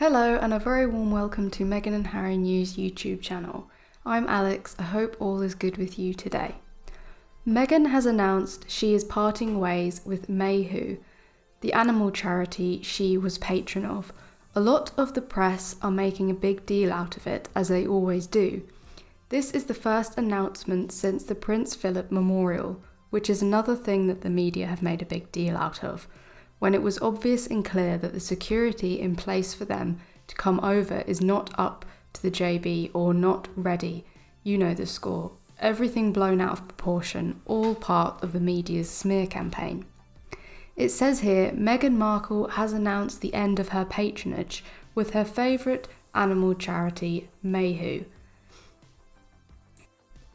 Hello and a very warm welcome to Meghan and Harry News YouTube channel. I'm Alex, I hope all is good with you today. Meghan has announced she is parting ways with MAYHEW, the animal charity she was patron of. A lot of the press are making a big deal out of it, as they always do. This is the first announcement since the Prince Philip Memorial, which is another thing that the media have made a big deal out of, when it was obvious and clear that the security in place for them to come over is not up to the JB or not ready. You know the score. Everything blown out of proportion, all part of the media's smear campaign. It says here, Meghan Markle has announced the end of her patronage with her favourite animal charity, MAYHEW.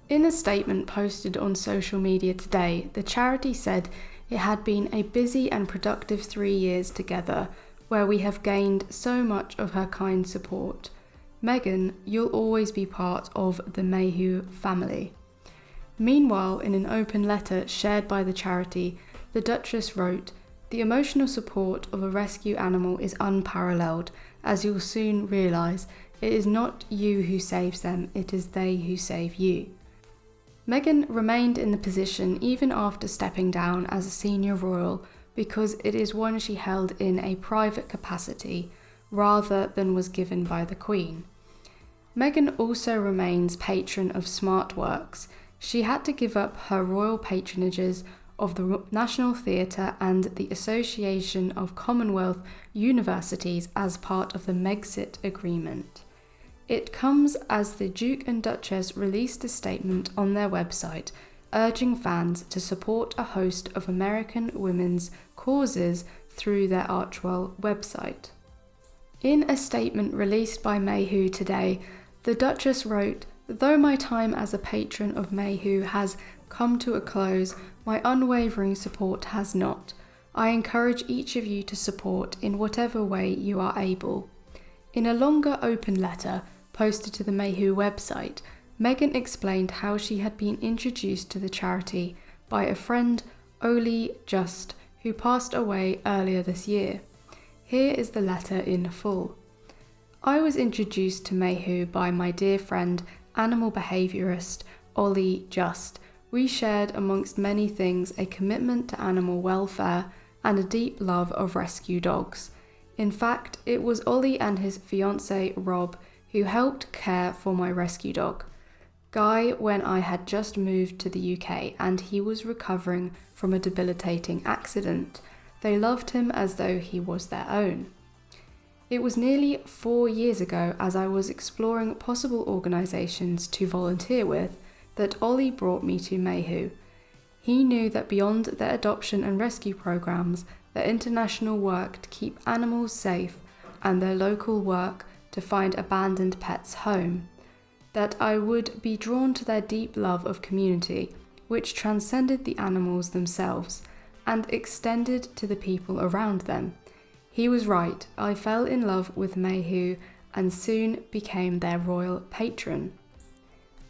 In a statement posted on social media today, the charity said it had been a busy and productive 3 years together, where we have gained so much of her kind support. Meghan, you'll always be part of the MAYHEW family. Meanwhile, in an open letter shared by the charity, the Duchess wrote, "The emotional support of a rescue animal is unparalleled, as you'll soon realise. It is not you who saves them, it is they who save you." Meghan remained in the position even after stepping down as a senior royal because it is one she held in a private capacity rather than was given by the Queen. Meghan also remains patron of SmartWorks. She had to give up her royal patronages of the National Theatre and the Association of Commonwealth Universities as part of the Megxit agreement. It comes as the Duke and Duchess released a statement on their website urging fans to support a host of American women's causes through their Archwell website. In a statement released by MAYHEW today, the Duchess wrote, "Though my time as a patron of MAYHEW has come to a close, my unwavering support has not. I encourage each of you to support in whatever way you are able." In a longer open letter posted to the MAYHEW website, Meghan explained how she had been introduced to the charity by a friend, Oli Just, who passed away earlier this year. Here is the letter in full. "I was introduced to MAYHEW by my dear friend, animal behaviourist Oli Just. We shared, amongst many things, a commitment to animal welfare and a deep love of rescue dogs. In fact, it was Oli and his fiancé Rob who helped care for my rescue dog, Guy, when I had just moved to the UK and he was recovering from a debilitating accident. They loved him as though he was their own. It was nearly 4 years ago, as I was exploring possible organisations to volunteer with, that Oli brought me to MAYHEW. He knew that beyond their adoption and rescue programmes, their international work to keep animals safe, and their local work to find abandoned pets home, that I would be drawn to their deep love of community, which transcended the animals themselves and extended to the people around them. He was right, I fell in love with MAYHEW and soon became their royal patron.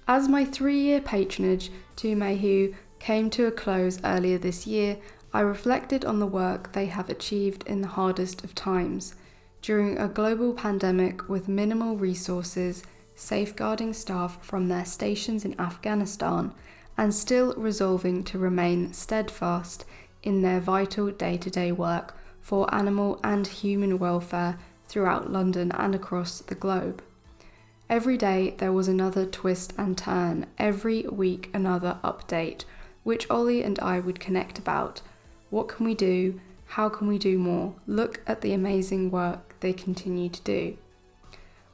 As my 3-year patronage to MAYHEW came to a close earlier this year, I reflected on the work they have achieved in the hardest of times, during a global pandemic with minimal resources, safeguarding staff from their stations in Afghanistan, and still resolving to remain steadfast in their vital day-to-day work for animal and human welfare throughout London and across the globe. Every day there was another twist and turn, every week another update, which Oli and I would connect about. What can we do? How can we do more? Look at the amazing work they continue to do.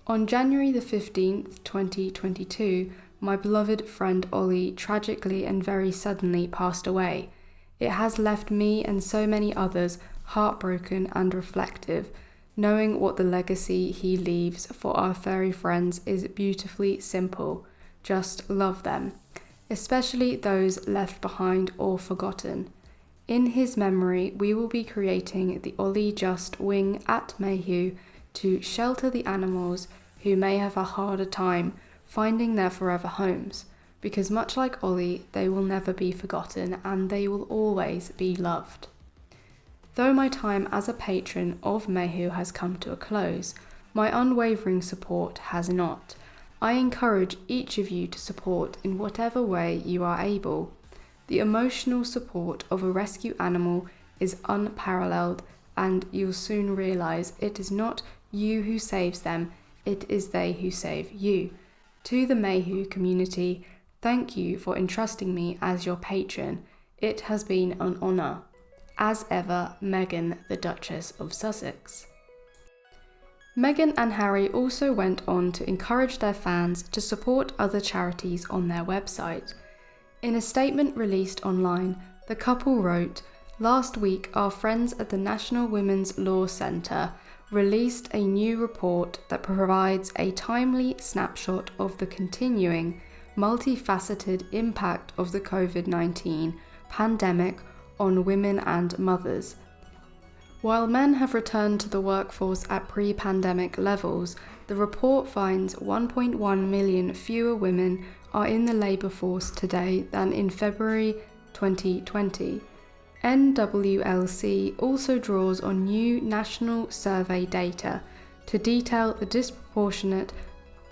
On January the 15th, 2022, my beloved friend Oli tragically and very suddenly passed away. It has left me and so many others heartbroken and reflective, knowing what the legacy he leaves for our furry friends is beautifully simple. Just love them, especially those left behind or forgotten. In his memory, we will be creating the Oli Just Wing at MAYHEW to shelter the animals who may have a harder time finding their forever homes, because much like Oli, they will never be forgotten and they will always be loved. Though my time as a patron of MAYHEW has come to a close, My unwavering support has not. I encourage each of you to support in whatever way you are able. The emotional support of a rescue animal is unparalleled, and you'll soon realise it is not you who saves them, it is they who save you. To the MAYHEW community, thank you for entrusting me as your patron. It has been an honour. As ever, Meghan, the Duchess of Sussex. Meghan and Harry also went on to encourage their fans to support other charities on their website. In a statement released online, the couple wrote, "Last week, our friends at the National Women's Law Centre released a new report that provides a timely snapshot of the continuing, multifaceted impact of the COVID-19 pandemic on women and mothers. While men have returned to the workforce at pre-pandemic levels, the report finds 1.1 million fewer women are in the labour force today than in February 2020. NWLC also draws on new national survey data to detail the disproportionate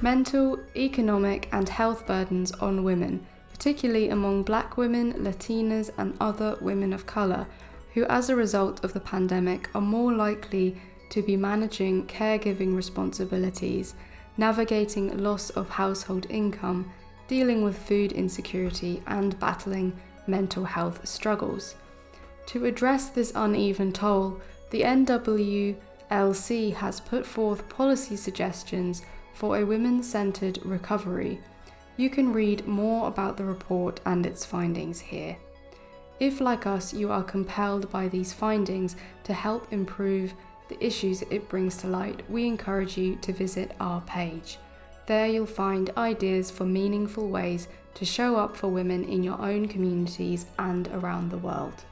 mental, economic and health burdens on women, particularly among Black women, Latinas and other women of colour, who as a result of the pandemic are more likely to be managing caregiving responsibilities, navigating loss of household income, dealing with food insecurity and battling mental health struggles. To address this uneven toll, the NWLC has put forth policy suggestions for a women-centred recovery. You can read more about the report and its findings here. If, like us, you are compelled by these findings to help improve the issues it brings to light, we encourage you to visit our page. There you'll find ideas for meaningful ways to show up for women in your own communities and around the world.